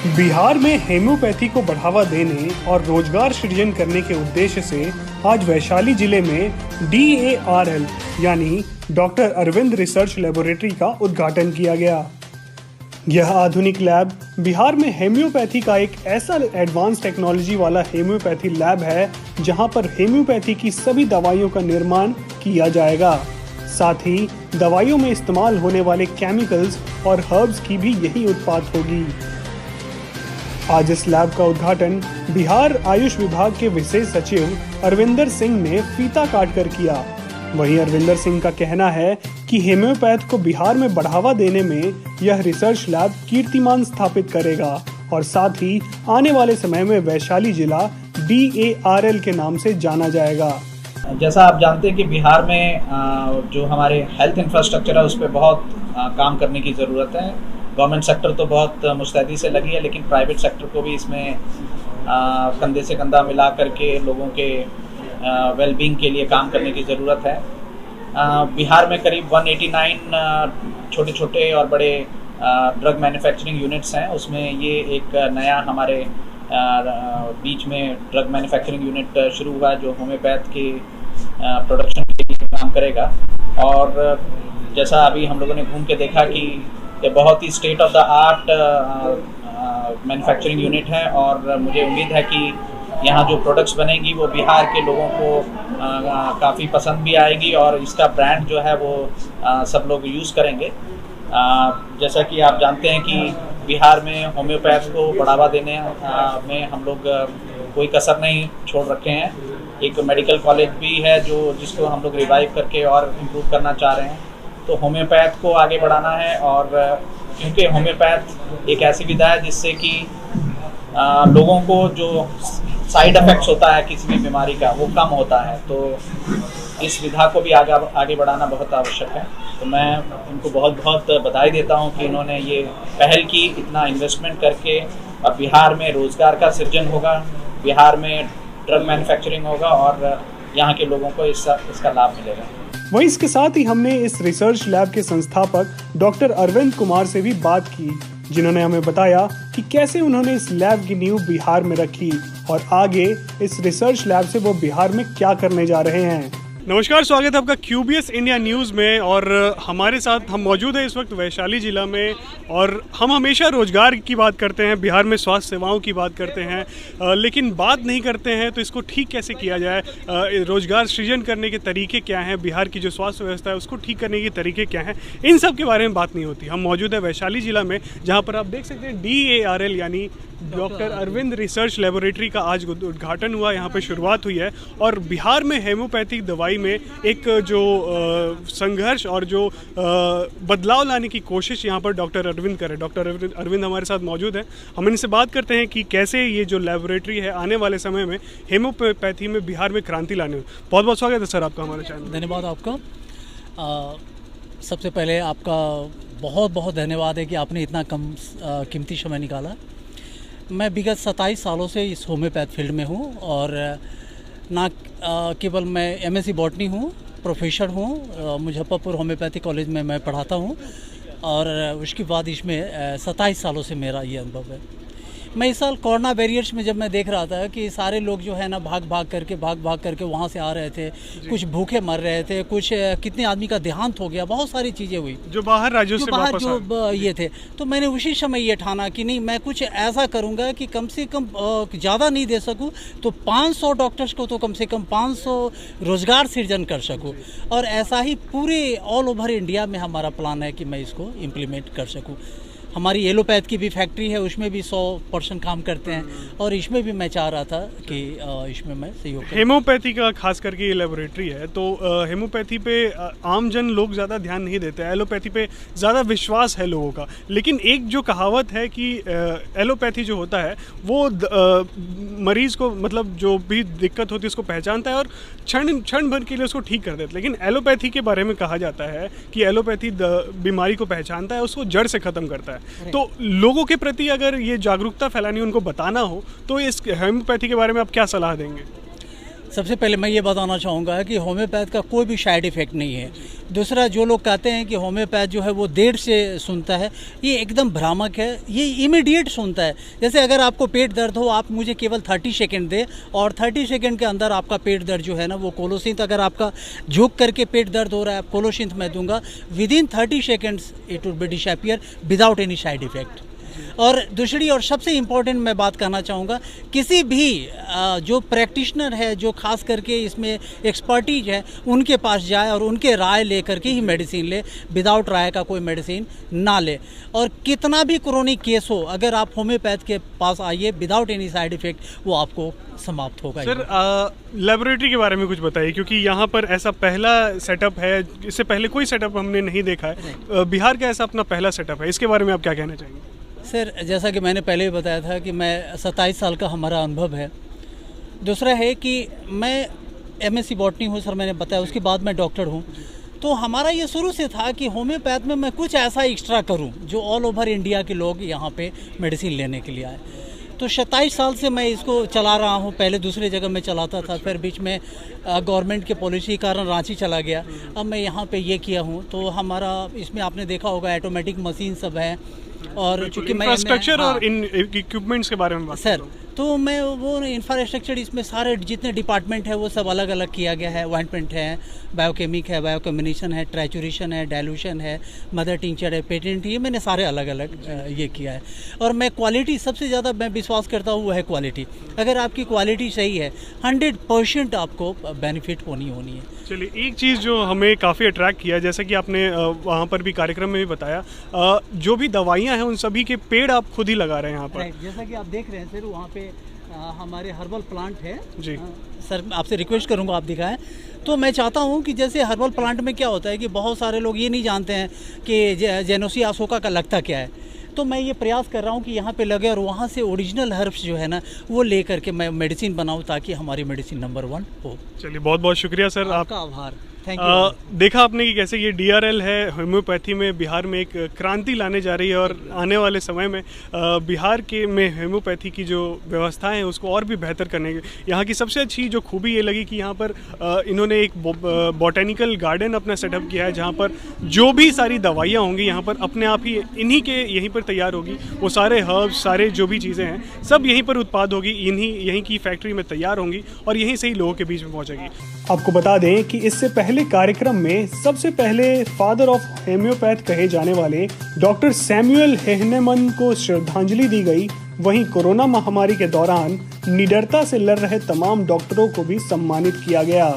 बिहार में होम्योपैथी को बढ़ावा देने और रोजगार सृजन करने के उद्देश्य से आज वैशाली जिले में DARL यानी डॉक्टर अरविंद रिसर्च लेबोरेटरी का उद्घाटन किया गया। यह आधुनिक लैब बिहार में होम्योपैथी का एक ऐसा एडवांस टेक्नोलॉजी वाला होम्योपैथी लैब है जहां पर होम्योपैथी की सभी दवाइयों का निर्माण किया जाएगा। साथ ही दवाइयों में इस्तेमाल होने वाले केमिकल्स और हर्ब्स की भी यही उत्पाद होगी। आज इस लैब का उद्घाटन बिहार आयुष विभाग के विशेष सचिव अरविंदर सिंह ने फीता काटकर किया। वहीं अरविंदर सिंह का कहना है कि होम्योपैथ को बिहार में बढ़ावा देने में यह रिसर्च लैब कीर्तिमान स्थापित करेगा और साथ ही आने वाले समय में वैशाली जिला DARL के नाम से जाना जाएगा। जैसा आप जानते हैं कि बिहार में जो हमारे हेल्थ इंफ्रास्ट्रक्चर है उस पर बहुत काम करने की ज़रूरत है। गवर्नमेंट सेक्टर तो बहुत मुस्तैदी से लगी है, लेकिन प्राइवेट सेक्टर को भी इसमें कंधे से कंधा मिला करके लोगों के वेलबींग के लिए काम करने की ज़रूरत है। बिहार में करीब 189 छोटे छोटे और बड़े ड्रग मैन्युफैक्चरिंग यूनिट्स हैं। उसमें ये एक नया हमारे बीच में ड्रग मैन्युफैक्चरिंग यूनिट शुरू हुआ है जो होम्योपैथ के प्रोडक्शन के लिए काम करेगा। और जैसा अभी हम लोगों ने घूम के देखा कि ये बहुत ही state of the art manufacturing unit है और मुझे उम्मीद है कि यहाँ जो प्रोडक्ट्स बनेंगी वो बिहार के लोगों को काफ़ी पसंद भी आएगी और इसका ब्रांड जो है वो सब लोग यूज़ करेंगे। जैसा कि आप जानते हैं कि बिहार में होम्योपैथ को बढ़ावा देने में हम लोग कोई कसर नहीं छोड़ रखे हैं। एक मेडिकल कॉलेज भी है जिसको हम लोग रिवाइव करके और इम्प्रूव करना चाह रहे हैं। तो होम्योपैथ को आगे बढ़ाना है और क्योंकि होम्योपैथ एक ऐसी विधा है जिससे कि लोगों को जो साइड इफ़ेक्ट्स होता है किसी भी बीमारी का वो कम होता है, तो इस विधा को भी आगे बढ़ाना बहुत आवश्यक है। तो मैं इनको बहुत बहुत बधाई देता हूं कि इन्होंने ये पहल की, इतना इन्वेस्टमेंट करके। और बिहार में रोज़गार का सृजन होगा, बिहार में ड्रग मैन्युफैक्चरिंग होगा और यहाँ के लोगों को इसका लाभ मिलेगा। वहीं इसके साथ ही हमने इस रिसर्च लैब के संस्थापक डॉक्टर अरविंद कुमार से भी बात की, जिन्होंने हमें बताया कि कैसे उन्होंने इस लैब की नींव बिहार में रखी और आगे इस रिसर्च लैब से वो बिहार में क्या करने जा रहे हैं। नमस्कार, स्वागत है आपका QBS इंडिया न्यूज़ में। और हमारे साथ हम मौजूद हैं इस वक्त वैशाली ज़िला में और हम हमेशा रोज़गार की बात करते हैं, बिहार में स्वास्थ्य सेवाओं की बात करते हैं, लेकिन बात नहीं करते हैं तो इसको ठीक कैसे किया जाए, रोज़गार सृजन करने के तरीके क्या हैं, बिहार की जो स्वास्थ्य व्यवस्था है उसको ठीक करने के तरीके क्या हैं, इन सब के बारे में बात नहीं होती। हम मौजूद है वैशाली ज़िला में जहाँ पर आप देख सकते हैं DARL यानी डॉक्टर अरविंद रिसर्च लेबोरेटरी का आज उद्घाटन हुआ, यहाँ पे शुरुआत हुई है। और बिहार में होम्योपैथिक दवाई में एक जो संघर्ष और जो बदलाव लाने की कोशिश यहाँ पर डॉक्टर अरविंद कर रहे हैं। डॉक्टर अरविंद हमारे साथ मौजूद हैं, हम इनसे बात करते हैं कि कैसे ये जो लेबोरेटरी है आने वाले समय में होम्योपैथी में बिहार में क्रांति लाने में। बहुत बहुत स्वागत है सर आपका हमारे चैनल। धन्यवाद आपका। सबसे पहले आपका बहुत बहुत धन्यवाद है कि आपने इतना कम कीमती समय निकाला। मैं विगत 27 सालों से इस होम्योपैथ फील्ड में हूँ और ना केवल मैं MSc बॉटनी हूँ, प्रोफेसर हूँ, मुजफ्फरपुर होम्योपैथी कॉलेज में मैं पढ़ाता हूँ और उसके बाद इसमें 27 सालों से मेरा ये अनुभव है। मैं इस साल कोरोना बैरियर्स में जब मैं देख रहा था कि सारे लोग जो है ना भाग भाग करके वहाँ से आ रहे थे, कुछ भूखे मर रहे थे, कुछ कितने आदमी का देहांत हो गया, बहुत सारी चीज़ें हुई जो बाहर राज्यों से वापस जो ये थे। तो मैंने उसी समय ये ठाना कि नहीं, मैं कुछ ऐसा करूँगा कि कम से कम ज़्यादा नहीं दे सकूँ तो 500 डॉक्टर्स को तो कम से कम 500 रोज़गार सृजन कर सकूँ। और ऐसा ही पूरे ऑल ओवर इंडिया में हमारा प्लान है कि मैं इसको इम्प्लीमेंट कर सकूँ। हमारी एलोपैथ की भी फैक्ट्री है, उसमें भी 100% काम करते हैं और इसमें भी मैं चाह रहा था कि इसमें मैं सहयोग करूं। होम्योपैथी का खास करके ये लेबोरेटरी है, तो होम्योपैथी पे आम जन लोग ज़्यादा ध्यान नहीं देते हैं, एलोपैथी पे ज़्यादा विश्वास है लोगों का। लेकिन एक जो कहावत है कि एलोपैथी जो होता है वो मरीज़ को मतलब जो भी दिक्कत होती है उसको पहचानता है और क्षण भर के लिए उसको ठीक कर देता है। लेकिन एलोपैथी के बारे में कहा जाता है कि एलोपैथी बीमारी को पहचानता है, उसको जड़ से ख़त्म करता है। तो लोगों के प्रति अगर ये जागरूकता फैलानी, उनको बताना हो, तो इस होम्योपैथी के बारे में आप क्या सलाह देंगे? सबसे पहले मैं ये बताना चाहूँगा कि होम्योपैथ का कोई भी साइड इफ़ेक्ट नहीं है। दूसरा, जो लोग कहते हैं कि होम्योपैथ जो है वो देर से सुनता है, ये एकदम भ्रामक है। ये इमीडिएट सुनता है। जैसे अगर आपको पेट दर्द हो, आप मुझे केवल 30 सेकेंड दें और 30 सेकेंड के अंदर आपका पेट दर्द जो है ना वो कोलोसिंथ, अगर आपका झुक करके पेट दर्द हो रहा है, कोलोसिंथ मैं दूंगा, within 30 seconds it will be disappear without any side effect. और दूसरी और सबसे इम्पोर्टेंट मैं बात कहना चाहूँगा, किसी भी जो प्रैक्टिशनर है, जो खास करके इसमें एक्सपर्टीज है, उनके पास जाए और उनके राय ले करके ही मेडिसिन ले, विदाउट राय का कोई मेडिसिन ना ले। और कितना भी क्रोनिक केस हो, अगर आप होम्योपैथ के पास आइए विदाउट एनी साइड इफ़ेक्ट, वो आपको समाप्त होगा। सर, लेबोरेटरी के बारे में कुछ बताइए, क्योंकि यहाँ पर ऐसा पहला सेटअप है, इससे पहले कोई सेटअप हमने नहीं देखा है। बिहार का ऐसा अपना पहला सेटअप है, इसके बारे में आप क्या कहना चाहेंगे? सर, जैसा कि मैंने पहले भी बताया था कि मैं 27 साल का हमारा अनुभव है। दूसरा है कि मैं MSc बॉटनी हूँ, सर मैंने बताया, उसके बाद मैं डॉक्टर हूँ। तो हमारा ये शुरू से था कि होम्योपैथ में मैं कुछ ऐसा एक्स्ट्रा करूँ जो ऑल ओवर इंडिया के लोग यहाँ पे मेडिसिन लेने के लिए आए। तो 27 साल से मैं इसको चला रहा हूँ। पहले दूसरी जगह में चलाता था, फिर बीच में गवर्नमेंट के पॉलिसी के कारण रांची चला गया। अब मैं यहाँ पे ये किया हूँ। तो हमारा इसमें आपने देखा होगा ऑटोमेटिक मशीन सब है, और चूँकि मैं इंफ्रास्ट्रक्चर और इन इक्विपमेंट्स के बारे में बात सर, तो मैं वो इंफ्रास्ट्रक्चर, इसमें सारे जितने डिपार्टमेंट है वो सब अलग अलग किया गया है। ऑइंटमेंट है, बायोकेमिक है, बायोकम्बिनेशन है, ट्रैचुरेशन है, डाइल्यूशन है, मदर टिंचर है, पेटेंट, ये मैंने सारे अलग अलग ये किया है। और मैं क्वालिटी, सबसे ज़्यादा मैं विश्वास करता हूँ वो है क्वालिटी। अगर आपकी क्वालिटी सही है, 100% आपको बेनिफिट होनी है। चलिए, एक चीज़ जो हमें काफ़ी अट्रैक्ट किया, जैसा कि आपने वहाँ पर भी कार्यक्रम में भी बताया, जो भी दवाइयाँ हैं उन सभी के पेड़ आप खुद ही लगा रहे हैं यहाँ पर। जैसा कि आप देख रहे हैं सर, वहाँ पे हमारे हर्बल प्लांट है जी। सर, आपसे रिक्वेस्ट करूँगा आप दिखाएं। तो मैं चाहता हूँ कि जैसे हर्बल प्लांट में क्या होता है कि बहुत सारे लोग ये नहीं जानते हैं कि जेनोसिया अशोका का लगता क्या है। तो मैं ये प्रयास कर रहा हूँ कि यहाँ पे लगे और वहाँ से ओरिजिनल हर्ब्स जो है ना वो ले करके मैं मेडिसिन बनाऊँ, ताकि हमारी मेडिसिन नंबर 1 हो। चलिए, बहुत बहुत शुक्रिया सर, आपका आभार। Thank you. देखा आपने कि कैसे ये DRL है होम्योपैथी में बिहार में एक क्रांति लाने जा रही है, और आने वाले समय में बिहार के में होम्योपैथी की जो व्यवस्थाएं हैं उसको और भी बेहतर करने की। यहाँ की सबसे अच्छी जो खूबी ये लगी कि यहाँ पर इन्होंने एक बॉटेनिकल गार्डन अपना सेटअप किया है, जहाँ पर जो भी सारी दवाइयाँ होंगी यहाँ पर अपने आप ही इन्हीं के यहीं पर तैयार होगी। वो सारे हर्ब्स, सारे जो भी चीज़ें हैं सब यहीं पर उत्पाद होगी, यहीं की फैक्ट्री में तैयार होंगी और यहीं से ही लोगों के बीच में पहुँचेगी। आपको बता दें कि इससे पहले कार्यक्रम में सबसे पहले फादर ऑफ होम्योपैथ कहे जाने वाले डॉक्टर सैमुअल हेहनेमन को श्रद्धांजलि दी गई। वहीं कोरोना महामारी के दौरान निडरता से लड़ रहे तमाम डॉक्टरों को भी सम्मानित किया गया।